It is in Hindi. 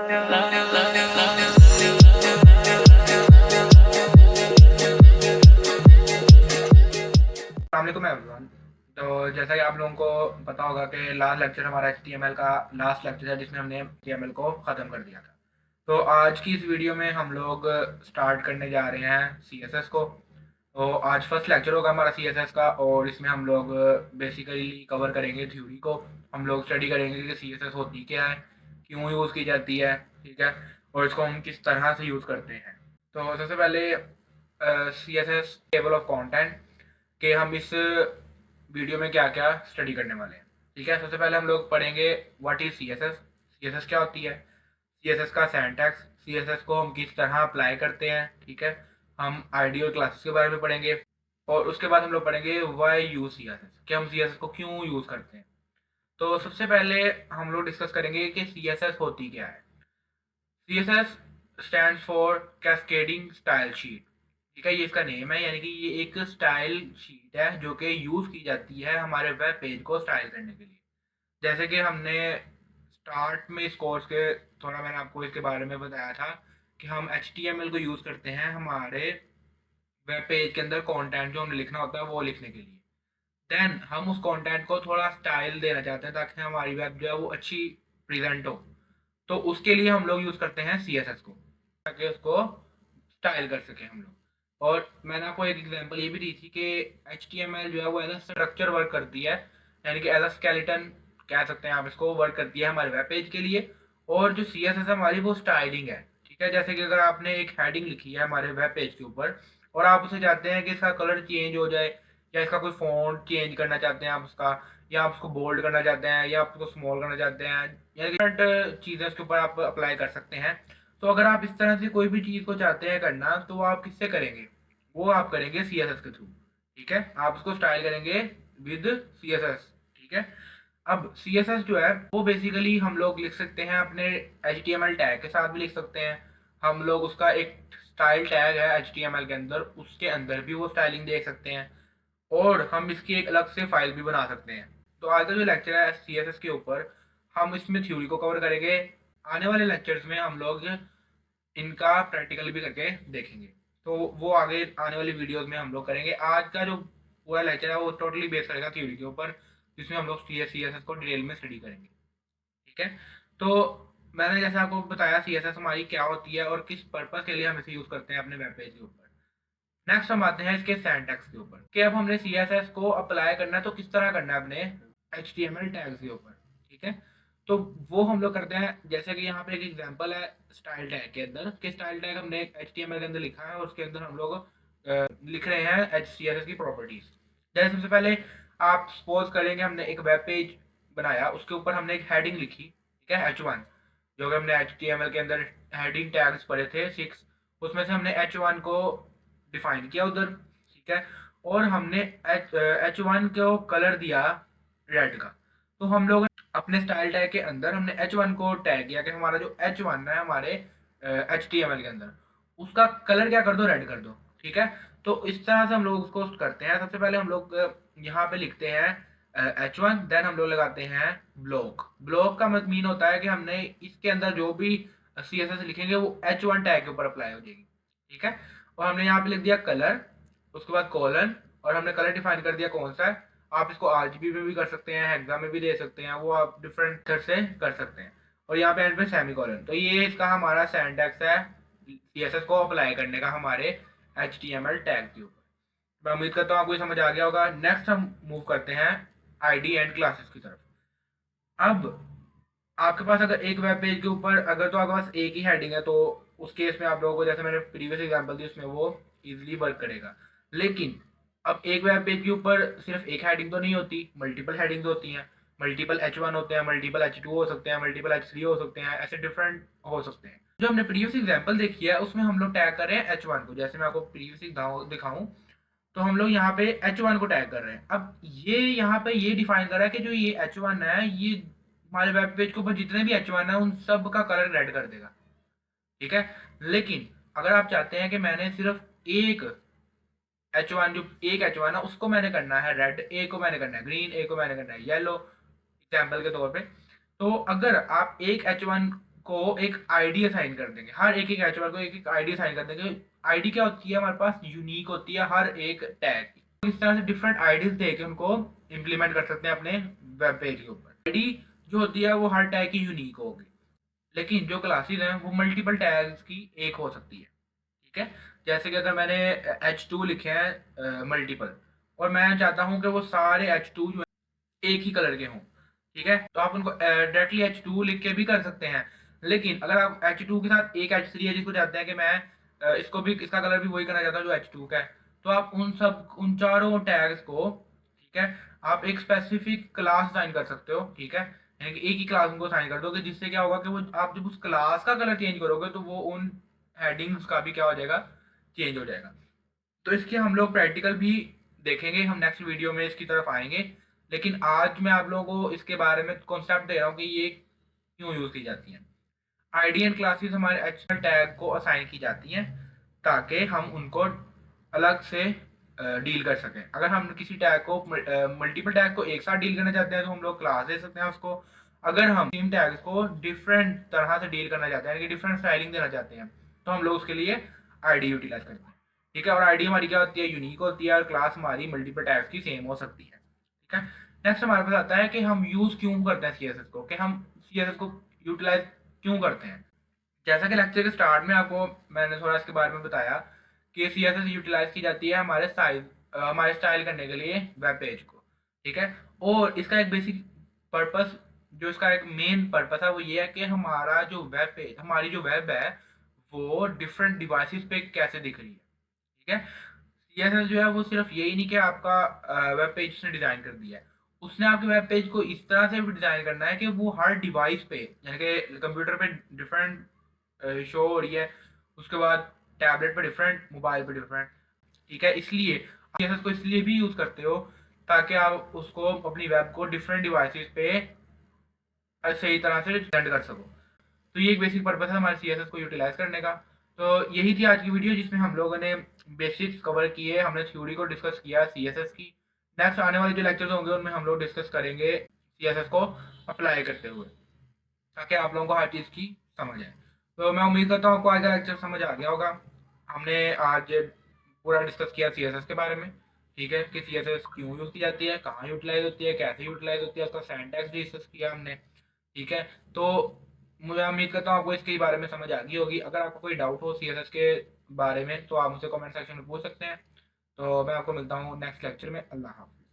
वालेकुम एवरीवन। तो जैसा कि आप लोगों को पता होगा कि लास्ट लेक्चर हमारा HTML का लास्ट लेक्चर है जिसमें हमने HTML को ख़त्म कर दिया था। तो आज की इस वीडियो में हम लोग स्टार्ट करने जा रहे हैं CSS को। तो आज फर्स्ट लेक्चर होगा हमारा CSS का और इसमें हम लोग बेसिकली कवर करेंगे थ्योरी को। हम लोग स्टडी करेंगे कि CSS होती क्या है, क्यों यूज़ की जाती है, ठीक है, और इसको हम किस तरह से यूज़ करते हैं। तो सबसे पहले CSS टेबल ऑफ कंटेंट कि हम इस वीडियो में क्या क्या स्टडी करने वाले हैं। ठीक है, सबसे पहले हम लोग पढ़ेंगे व्हाट इज CSS। CSS क्या होती है, CSS का सिंटैक्स, CSS को हम किस तरह अप्लाई करते हैं। ठीक है, हम आइडियल क्लासेस के बारे में पढ़ेंगे और उसके बाद हम लोग पढ़ेंगे व्हाई यूज CSS, कि हम CSS को क्यों यूज़ करते हैं। तो सबसे पहले हम लोग डिस्कस करेंगे कि CSS होती क्या है। CSS stand for cascading style sheet. ठीक है, ये इसका नेम है, यानी कि ये एक स्टाइल शीट है जो कि यूज़ की जाती है हमारे वेब पेज को स्टाइल करने के लिए। जैसे कि हमने स्टार्ट में इस कोर्स के थोड़ा मैंने आपको इसके बारे में बताया था कि हम HTML को यूज़ करते हैं हमारे वेब पेज के अंदर कंटेंट जो हमें लिखना होता है वो लिखने के लिए। देन हम उस कंटेंट को थोड़ा स्टाइल देना चाहते हैं ताकि हमारी वेब जो है वो अच्छी प्रेजेंट हो। तो उसके लिए हम लोग यूज़ करते हैं CSS को ताकि उसको स्टाइल कर सकें हम लोग। और मैंने आपको एक एग्जांपल ये भी दी थी कि HTML जो है वो एज अ स्ट्रक्चर वर्क करती है, यानी कि एज अ स्केलेटन कह सकते हैं आप इसको, वर्क करती है हमारे वेब पेज के लिए। और जो CSS है हमारी वो स्टाइलिंग है। ठीक है, जैसे कि अगर आपने एक हेडिंग लिखी है हमारे वेब पेज के ऊपर और आप उसे चाहते हैं कि इसका कलर चेंज हो जाए या इसका कोई फॉन्ट चेंज करना चाहते हैं आप उसका, या आप उसको बोल्ड करना चाहते हैं या आप उसको स्मॉल करना चाहते हैं, या डिफरेंट चीज़ें उसके ऊपर आप अप्लाई कर सकते हैं। तो अगर आप इस तरह से कोई भी चीज़ को चाहते हैं करना तो आप किससे करेंगे, वो आप करेंगे CSS के थ्रू। ठीक है, आप उसको स्टाइल करेंगे विद CSS। ठीक है, अब CSS जो है वो बेसिकली हम लोग लिख सकते हैं अपने HTML टैग के साथ भी लिख सकते हैं। हम लोग उसका एक स्टाइल टैग है HTML के अंदर, उसके अंदर भी वो स्टाइलिंग देख सकते हैं और हम इसकी एक अलग से फाइल भी बना सकते हैं। तो आज का जो लेक्चर है CSS के ऊपर, हम इसमें थ्योरी को कवर करेंगे। आने वाले लेक्चर्स में हम लोग इनका प्रैक्टिकल भी करके देखेंगे, तो वो आगे आने वाली वीडियोस में हम लोग करेंगे। आज का जो पूरा लेक्चर है वो टोटली बेस करेगा थ्योरी के ऊपर, जिसमें हम लोग CSS को डिटेल में स्टडी करेंगे। ठीक है, तो मैंने जैसे आपको बताया CSS हमारी क्या होती है और किस पर्पस के लिए हम इसे यूज़ करते हैं अपने वेब पेज के ऊपर। नेक्स्ट हम आते हैं इसके सिंटैक्स के ऊपर कि अब हमने CSS को अप्लाई करना है तो किस तरह करना है अपने HTML टैग्स के ऊपर। ठीक है, तो वो हम लोग करते हैं, जैसे कि यहाँ पे एक एग्जांपल है स्टाइल टैग के अंदर, कि स्टाइल टैग हमने HTML के अंदर लिखा है और उसके अंदर हम लोग लिख रहे हैं CSS की प्रॉपर्टीज। जैसे सबसे पहले आप सपोज करेंगे हमने एक वेब पेज बनाया, उसके ऊपर हमने एक हेडिंग लिखी। ठीक है, H1, जो कि हमने HTML के अंदर हेडिंग टैग्स पढ़े थे 6, उसमें से हमने H1 को डिफाइन किया उधर। ठीक है, और हमने H1 को कलर दिया रेड का। तो हम लोग अपने स्टाइल टैग के अंदर हमने H1 को टैग किया कि हमारा जो H1 है हमारे HTML के अंदर, उसका कलर क्या कर दो, रेड कर दो। ठीक है, तो इस तरह से हम लोग उसको करते हैं। सबसे पहले हम लोग यहाँ पे लिखते हैं H1, देन हम लोग लगाते हैं ब्लॉक। ब्लॉक का मीन होता है कि हमने इसके अंदर जो भी CSS लिखेंगे वो H1 टैग के ऊपर अप्लाई हो जाएगी। ठीक है, और हमने यहाँ पे लिख दिया कलर, उसके बाद कॉलन, और हमने कलर डिफाइन कर दिया कौन सा है। आप इसको RGB में भी कर सकते हैं, हेक्सा में भी दे सकते हैं, वो आप डिफरेंट तरह से कर सकते हैं। और यहाँ पे एंड पे सेमी कॉलन। तो ये इसका हमारा सिंटैक्स है CSS को अप्लाई करने का हमारे HTML टैग के ऊपर। मैं उम्मीद करता हूँ आपको ये समझ आ गया होगा। नेक्स्ट हम मूव करते हैं ID एंड क्लासेस की तरफ। अब आपके पास अगर एक वेब पेज के ऊपर अगर तो आपके पास एक ही हेडिंग है तो उस केस में आप लोगों को, जैसे मैंने प्रीवियस एग्जांपल दी उसमें, वो इजीली वर्क करेगा। लेकिन अब एक वेब पेज के ऊपर सिर्फ एक हेडिंग तो नहीं होती, मल्टीपल हेडिंग्स होती हैं। मल्टीपल H1 होते हैं, मल्टीपल H2 हो सकते हैं, मल्टीपल H3 हो सकते हैं, ऐसे डिफरेंट हो सकते हैं। जो हमने प्रीवियस एग्जाम्पल देखी है उसमें हम लोग टैग कर रहे हैं H1 को। जैसे मैं आपको प्रीवियस दिखाऊं तो हम लोग यहाँ पे H1 को टैग कर रहे हैं। अब ये यहाँ पे ये डिफाइन कर रहा है कि जो ये H1 है ये हमारे वेब पेज के ऊपर जितने भी H1 है उन सब का कलर रेड कर देगा। ठीक है, लेकिन अगर आप चाहते हैं कि मैंने सिर्फ एक H1, जो एक H1 है उसको मैंने करना है रेड, ए को मैंने करना है ग्रीन, ए को मैंने करना है येलो, एग्जाम्पल के तौर पे, तो अगर आप एक H1 को एक आईडी असाइन कर देंगे, हर एक एच1 को एक एक आईडी असाइन कर देंगे। आईडी क्या होती है, हमारे पास यूनिक होती है हर एक टैग की। तो इस तरह से डिफरेंट आईडीज देके उनको इम्प्लीमेंट कर सकते हैं अपने वेब पेज के ऊपर। आईडी जो होती है वो हर टैग की यूनिक होगी, लेकिन जो क्लासेस हैं वो मल्टीपल टैग्स की एक हो सकती है। ठीक है, जैसे कि अगर मैंने H2 लिखे हैं मल्टीपल, और मैं चाहता हूँ कि वो सारे H2 जो है एक ही कलर के हों, ठीक है, तो आप उनको डायरेक्टली H2 लिख के भी कर सकते हैं। लेकिन अगर आप H2 के साथ एक H3 है जिसको चाहते हैं कि मैं इसको भी, इसका कलर भी वही करना चाहता हूँ जो H2 का है, तो आप उन चारों टैग्स को, ठीक है, आप एक स्पेसिफिक क्लास साइन कर सकते हो। ठीक है, यानी कि एक ही क्लास उनको साइन कर दोगे, जिससे क्या होगा कि वो आप जब उस क्लास का कलर चेंज करोगे तो वो उन हेडिंग्स का भी क्या हो जाएगा, चेंज हो जाएगा। तो इसके हम लोग प्रैक्टिकल भी देखेंगे, हम नेक्स्ट वीडियो में इसकी तरफ आएंगे। लेकिन आज मैं आप लोगों को इसके बारे में कॉन्सेप्ट दे रहा हूँ कि ये क्यों यूज़ की जाती हैं। आईडी एंड क्लासेस हमारे एचटीएमएल टैग को असाइन की जाती हैं ताकि हम उनको अलग से डील कर सकें। अगर हम किसी टैग को मल्टीपल टैग को एक साथ डील करना चाहते हैं तो हम लोग क्लास दे सकते हैं उसको। अगर हम तीन टैग्स को डिफरेंट तरह से डील करना चाहते हैं, यानी कि डिफरेंट स्टाइलिंग देना चाहते हैं, तो हम लोग उसके लिए आईडी यूटिलाइज करते हैं। ठीक है, और आईडी हमारी क्या होती है, यूनिक होती है, और क्लास हमारी मल्टीपल टैग्स की सेम हो सकती है। ठीक है, नेक्स्ट हमारे पास आता है कि हम यूज़ क्यों करते हैं सीएसएस को, कि हम सीएसएस को यूटिलाइज क्यों करते हैं। जैसा कि लेक्चर के स्टार्ट में आपको मैंने थोड़ा इसके बारे में बताया कि सीएसएस यूटिलाइज की जाती है हमारे स्टाइल करने के लिए वेब पेज को। ठीक है, और इसका एक बेसिक पर्पस, जो इसका एक मेन पर्पस है वो ये है कि हमारा जो वेब पेज, हमारी जो वेब है वो डिफरेंट डिवाइसेस पे कैसे दिख रही है। ठीक है, सीएसएस जो है वो सिर्फ यही नहीं कि आपका वेब पेज उसने डिज़ाइन कर दिया है, उसने आपके वेब पेज को इस तरह से भी डिज़ाइन करना है कि वो हर डिवाइस पे, यानी कि कंप्यूटर पे डिफरेंट शो हो रही है, उसके बाद टैबलेट पे डिफरेंट, मोबाइल पे डिफरेंट। ठीक है, इसलिए आप सीएसएस को इसलिए भी यूज़ करते हो ताकि आप उसको अपनी वेब को डिफरेंट डिवाइसेस पे सही तरह से सेंड कर सको। तो ये एक बेसिक पर्पस है हमारे सीएसएस को यूटिलाइज करने का। तो यही थी आज की वीडियो जिसमें हम लोगों ने बेसिक्स कवर किए, हमने थ्योरी को डिस्कस किया सीएसएस की। नेक्स्ट आने वाले जो लेक्चर्स होंगे उनमें हम लोग डिस्कस करेंगे सीएसएस को अप्लाई करते हुए, ताकि आप लोगों को हर चीज़ की समझ आए। तो मैं उम्मीद करता हूँ आपको आज का लेक्चर समझ आ गया होगा। हमने आज पूरा डिस्कस किया सीएसएस के बारे में। ठीक है, कि सीएसएस क्यों यूज़ की जाती है, कहाँ यूटिलाइज होती है, कैसे यूटिलाइज होती है, उसका सिंटैक्स डिस्कस किया हमने। ठीक है, तो मुझे उम्मीद करता हूँ आपको इसके बारे में समझ आ गई होगी। अगर आपको कोई डाउट हो सीएसएस के बारे में तो आप मुझसे कमेंट सेक्शन में पूछ सकते हैं। तो मैं आपको मिलता हूँ नेक्स्ट लेक्चर में। अल्लाह हाफ़िज़।